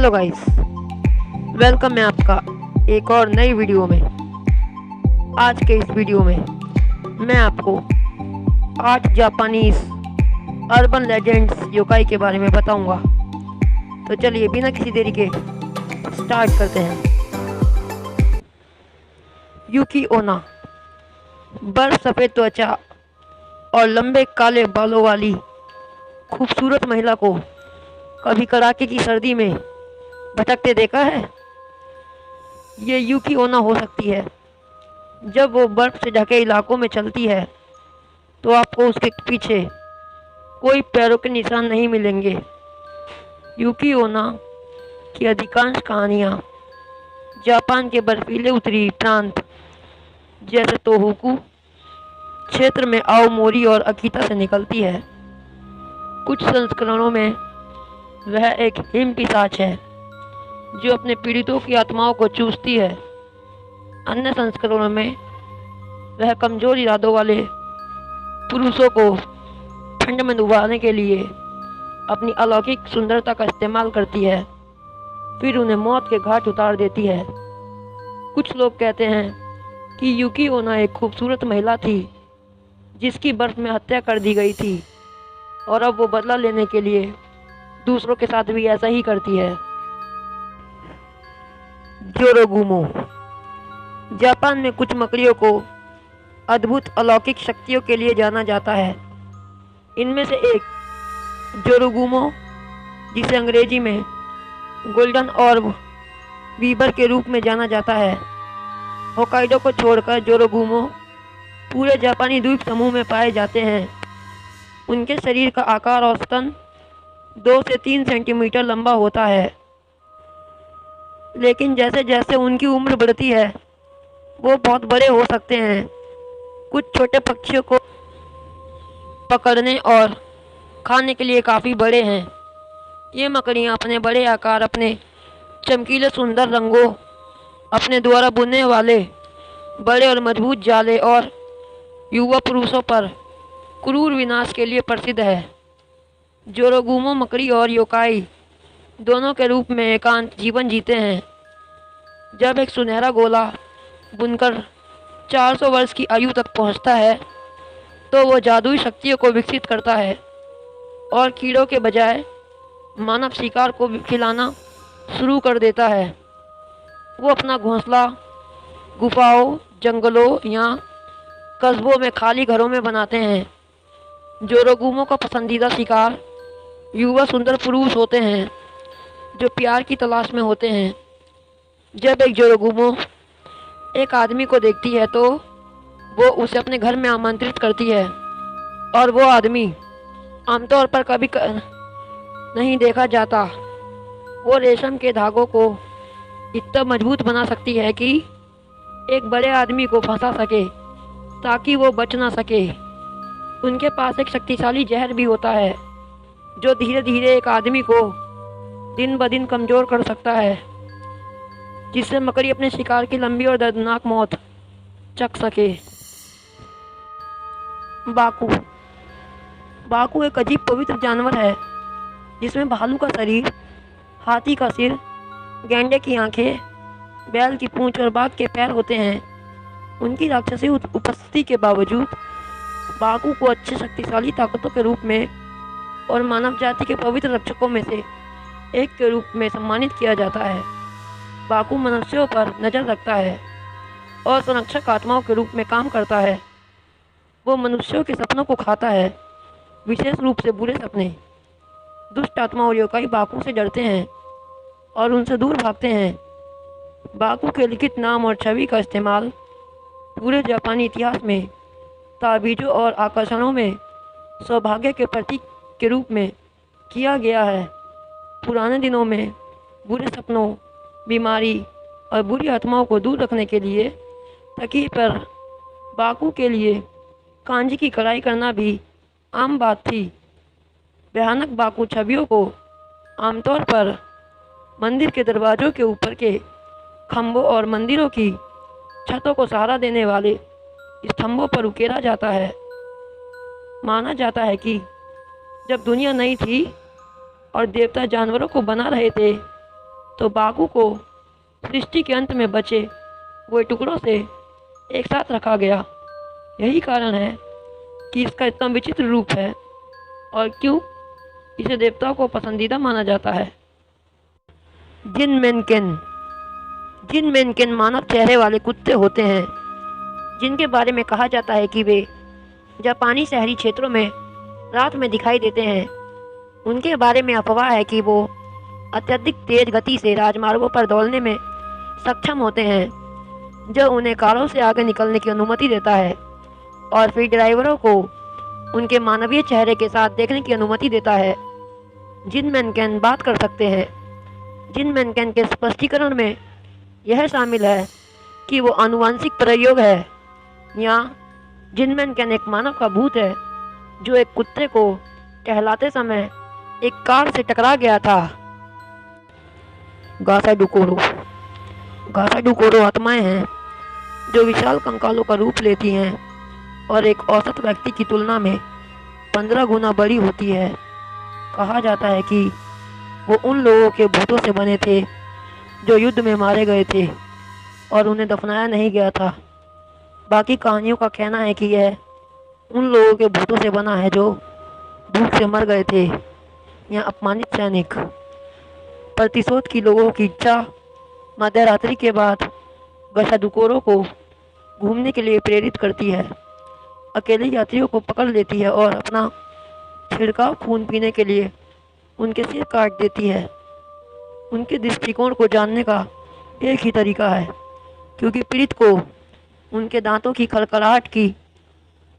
Hello guys, welcome है आपका एक और नई वीडियो में। आज के इस वीडियो में मैं आपको 8 जापानीज अर्बन लेजेंड्स योकाई के बारे में बताऊंगा। तो चलिए बिना किसी देरी के स्टार्ट करते हैं। यूकी ओना बर्फ सफ़ेद त्वचा और लंबे काले बालों वाली खूबसूरत महिला को कभी कड़ाके की सर्दी में भटकते देखा है? ये यूकी ओना हो सकती है। जब वो बर्फ से ढके इलाकों में चलती है तो आपको उसके पीछे कोई पैरों के निशान नहीं मिलेंगे। यूकी ओना की अधिकांश कहानियाँ जापान के बर्फीले उत्तरी प्रांत जैसे तोहोकू क्षेत्र में आओमोरी और अकीता से निकलती है। कुछ संस्करणों में वह एक हिम पिशाच है जो अपने पीड़ितों की आत्माओं को चूसती है। अन्य संस्करणों में वह कमजोर इरादों वाले पुरुषों को ठंड में डुबाने के लिए अपनी अलौकिक सुंदरता का इस्तेमाल करती है, फिर उन्हें मौत के घाट उतार देती है। कुछ लोग कहते हैं कि यूकी ओना एक खूबसूरत महिला थी जिसकी बर्फ में हत्या कर दी गई थी और अब वो बदला लेने के लिए दूसरों के साथ भी ऐसा ही करती है। जोरोगुमो जापान में कुछ मकड़ियों को अद्भुत अलौकिक शक्तियों के लिए जाना जाता है। इनमें से एक जोरोगुमो, जिसे अंग्रेजी में गोल्डन ऑर्ब वीबर के रूप में जाना जाता है, होकाइडो को छोड़कर जोरोगुमो पूरे जापानी द्वीप समूह में पाए जाते हैं। उनके शरीर का आकार औसतन 2 से 3 सेंटीमीटर लंबा होता है, लेकिन जैसे जैसे उनकी उम्र बढ़ती है वो बहुत बड़े हो सकते हैं। कुछ छोटे पक्षियों को पकड़ने और खाने के लिए काफ़ी बड़े हैं। ये मकड़ियाँ अपने बड़े आकार, अपने चमकीले सुंदर रंगों, अपने द्वारा बुनने वाले बड़े और मजबूत जाले और युवा पुरुषों पर क्रूर विनाश के लिए प्रसिद्ध है। जोरोगुमो मकड़ी और योकाई दोनों के रूप में एकांत जीवन जीते हैं। जब एक सुनहरा गोला बुनकर 400 वर्ष की आयु तक पहुंचता है तो वो जादुई शक्तियों को विकसित करता है और कीड़ों के बजाय मानव शिकार को खिलाना शुरू कर देता है। वो अपना घोंसला गुफाओं, जंगलों या कस्बों में खाली घरों में बनाते हैं। जोरोगुमो का पसंदीदा शिकार युवा सुंदर पुरुष होते हैं जो प्यार की तलाश में होते हैं। जब एक जोरोगुमो एक आदमी को देखती है तो वो उसे अपने घर में आमंत्रित करती है और वो आदमी आमतौर पर कभी नहीं देखा जाता। वो रेशम के धागों को इतना मजबूत बना सकती है कि एक बड़े आदमी को फंसा सके ताकि वो बच ना सके। उनके पास एक शक्तिशाली जहर भी होता है जो धीरे धीरे एक आदमी को दिन ब दिन कमज़ोर कर सकता है, जिससे मकड़ी अपने शिकार की लंबी और दर्दनाक मौत चख सके। बाकू बाकू एक अजीब पवित्र जानवर है जिसमें भालू का शरीर, हाथी का सिर, गैंडे की आंखें, बैल की पूंछ और बाघ के पैर होते हैं। उनकी राक्षसी उपस्थिति के बावजूद बाकू को अच्छे शक्तिशाली ताकतों के रूप में और मानव जाति के पवित्र रक्षकों में से एक के रूप में सम्मानित किया जाता है। बाकू मनुष्यों पर नज़र रखता है और संरक्षक आत्माओं के रूप में काम करता है। वो मनुष्यों के सपनों को खाता है, विशेष रूप से बुरे सपने। दुष्ट आत्मा और योकाई बाकू से डरते हैं और उनसे दूर भागते हैं। बाकू के लिखित नाम और छवि का इस्तेमाल पूरे जापानी इतिहास में ताबीज़ों और आकर्षणों में सौभाग्य के प्रतीक के रूप में किया गया है। पुराने दिनों में बुरे सपनों, बीमारी और बुरी आत्माओं को दूर रखने के लिए तकिए पर बाकू के लिए कांजी की कढ़ाई करना भी आम बात थी। भयानक बाकू छवियों को आमतौर पर मंदिर के दरवाज़ों के ऊपर के खंभों और मंदिरों की छतों को सहारा देने वाले स्तंभों पर उकेरा जाता है। माना जाता है कि जब दुनिया नई थी और देवता जानवरों को बना रहे थे तो बाकू को सृष्टि के अंत में बचे हुए टुकड़ों से एक साथ रखा गया। यही कारण है कि इसका इतना विचित्र रूप है और क्यों इसे देवताओं को पसंदीदा माना जाता है। जिनमेनकेन जिनमेनकेन मानव चेहरे वाले कुत्ते होते हैं जिनके बारे में कहा जाता है कि वे जापानी शहरी क्षेत्रों में रात में दिखाई देते हैं। उनके बारे में अफवाह है कि वो अत्यधिक तेज गति से राजमार्गों पर दौड़ने में सक्षम होते हैं, जो उन्हें कारों से आगे निकलने की अनुमति देता है और फिर ड्राइवरों को उनके मानवीय चेहरे के साथ देखने की अनुमति देता है। जिनमेनकेन बात कर सकते हैं। जिनमेनकेन के स्पष्टीकरण में यह शामिल है कि वो आनुवंशिक प्रयोग है या जिनमेनकेन एक मानव का भूत है जो एक कुत्ते को टहलाते समय एक कार से टकरा गया था। गासाडुकोरो गासाडुकोरो आत्माएं हैं जो विशाल कंकालों का रूप लेती हैं और एक औसत व्यक्ति की तुलना में 15 गुना बड़ी होती है। कहा जाता है कि वो उन लोगों के भूतों से बने थे जो युद्ध में मारे गए थे और उन्हें दफनाया नहीं गया था। बाकी कहानियों का कहना है कि यह उन लोगों के भूतों से बना है जो भूख से मर गए थे या अपमानित सैनिक। प्रतिशोध की लोगों की इच्छा मध्य रात्रि के बाद गसाडुकोरो को घूमने के लिए प्रेरित करती है, अकेले यात्रियों को पकड़ लेती है और अपना छिड़काव खून पीने के लिए उनके सिर काट देती है। उनके दृष्टिकोण को जानने का एक ही तरीका है, क्योंकि पीड़ित को उनके दांतों की खड़खड़ाहट की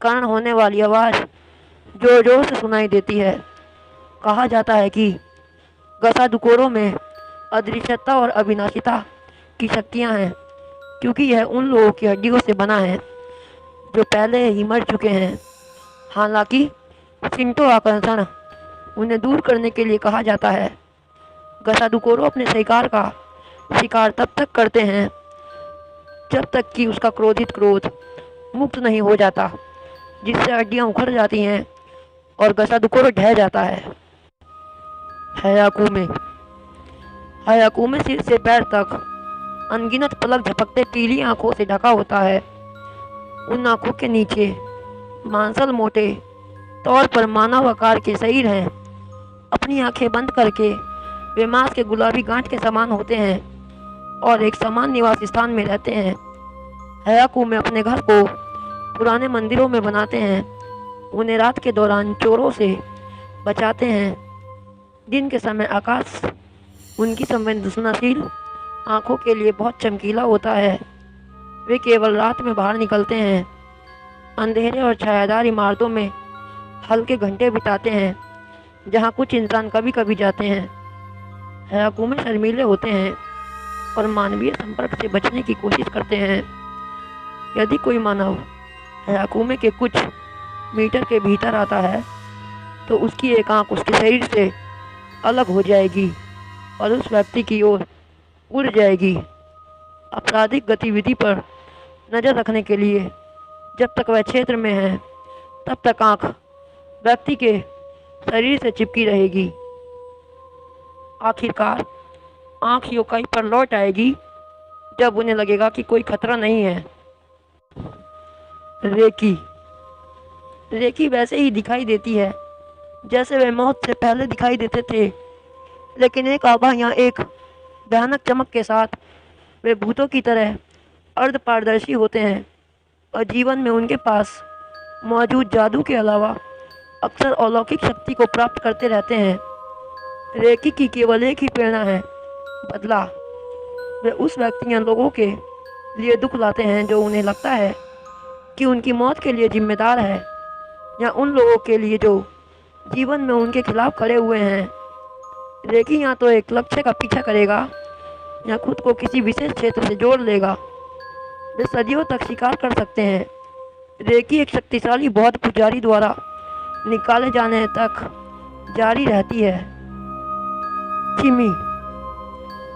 कारण होने वाली आवाज़ जोर जोर से सुनाई देती है। कहा जाता है कि गसाडुकोरो में अदृश्यता और अविनाशिता की शक्तियाँ हैं, क्योंकि यह उन लोगों की हड्डियों से बना है जो पहले ही मर चुके हैं। हालांकि शिंटो आकर्षण उन्हें दूर करने के लिए कहा जाता है। गसाडुकोरो अपने शिकार का शिकार तब तक करते हैं जब तक कि उसका क्रोधित क्रोध मुक्त नहीं हो जाता, जिससे हड्डियाँ उखड़ जाती हैं और गसाडुकोरो ढह जाता है। हयाकुमे हयाकुमे सिर से पैर तक अनगिनत पलक झपकते पीली आंखों से ढका होता है। उन आंखों के नीचे मांसल मोटे तौर पर मानव आकार के शरीर हैं। अपनी आंखें बंद करके वे मांस के गुलाबी गांठ के समान होते हैं और एक समान निवास स्थान में रहते हैं। हयाकुमे अपने घर को पुराने मंदिरों में बनाते हैं। उन्हें रात के दौरान चोरों से बचाते हैं। दिन के समय आकाश उनकी संवेदनशील आंखों के लिए बहुत चमकीला होता है। वे केवल रात में बाहर निकलते हैं, अंधेरे और छायादार इमारतों में हल्के घंटे बिताते हैं, जहां कुछ इंसान कभी कभी जाते हैं। हयाकुमे शर्मीले होते हैं और मानवीय संपर्क से बचने की कोशिश करते हैं। यदि कोई मानव हयाकुमे के कुछ मीटर के भीतर आता है तो उसकी एक आंख उसके शरीर से अलग हो जाएगी और उस व्यक्ति की ओर उड़ जाएगी। आपराधिक गतिविधि पर नज़र रखने के लिए जब तक वह क्षेत्र में है तब तक आंख व्यक्ति के शरीर से चिपकी रहेगी। आखिरकार आंख योकाई पर लौट आएगी जब उन्हें लगेगा कि कोई खतरा नहीं है। रेकी रेकी वैसे ही दिखाई देती है जैसे वे मौत से पहले दिखाई देते थे, लेकिन एक आभा या एक भयानक चमक के साथ वे भूतों की तरह अर्ध पारदर्शी होते हैं और जीवन में उनके पास मौजूद जादू के अलावा अक्सर अलौकिक शक्ति को प्राप्त करते रहते हैं। रेकी की केवल एक ही प्रेरणा है, बदला। वे उस व्यक्ति या लोगों के लिए दुख लाते हैं जो उन्हें लगता है कि उनकी मौत के लिए जिम्मेदार है, या उन लोगों के लिए जो जीवन में उनके खिलाफ खड़े हुए हैं। रेकी या तो एक लक्ष्य का पीछा करेगा या खुद को किसी विशेष क्षेत्र से जोड़ लेगा। वे सदियों तक शिकार कर सकते हैं। रेकी एक शक्तिशाली बौद्ध पुजारी द्वारा निकाले जाने तक जारी रहती है। चिमी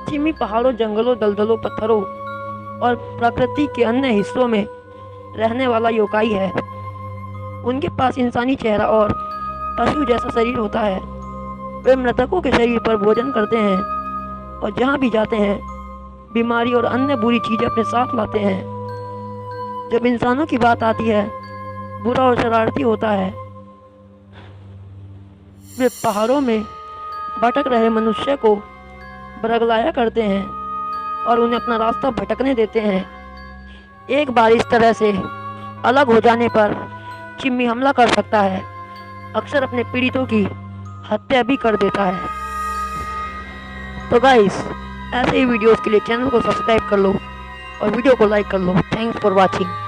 चिमी पहाड़ों, जंगलों, दलदलों, पत्थरों और प्रकृति के अन्य हिस्सों में रहने वाला योकाई है। उनके पास इंसानी चेहरा और पशु जैसा शरीर होता है। वे मृतकों के शरीर पर भोजन करते हैं और जहाँ भी जाते हैं बीमारी और अन्य बुरी चीज़ें अपने साथ लाते हैं। जब इंसानों की बात आती है, बुरा और शरारती होता है। वे पहाड़ों में भटक रहे मनुष्य को बरगलाया करते हैं और उन्हें अपना रास्ता भटकने देते हैं। एक बार इस तरह से अलग हो जाने पर चिम्मी हमला कर सकता है, अक्सर अपने पीड़ितों की हत्या भी कर देता है। तो गाइस, ऐसे ही वीडियोस के लिए चैनल को सब्सक्राइब कर लो और वीडियो को लाइक कर लो। Thanks for watching.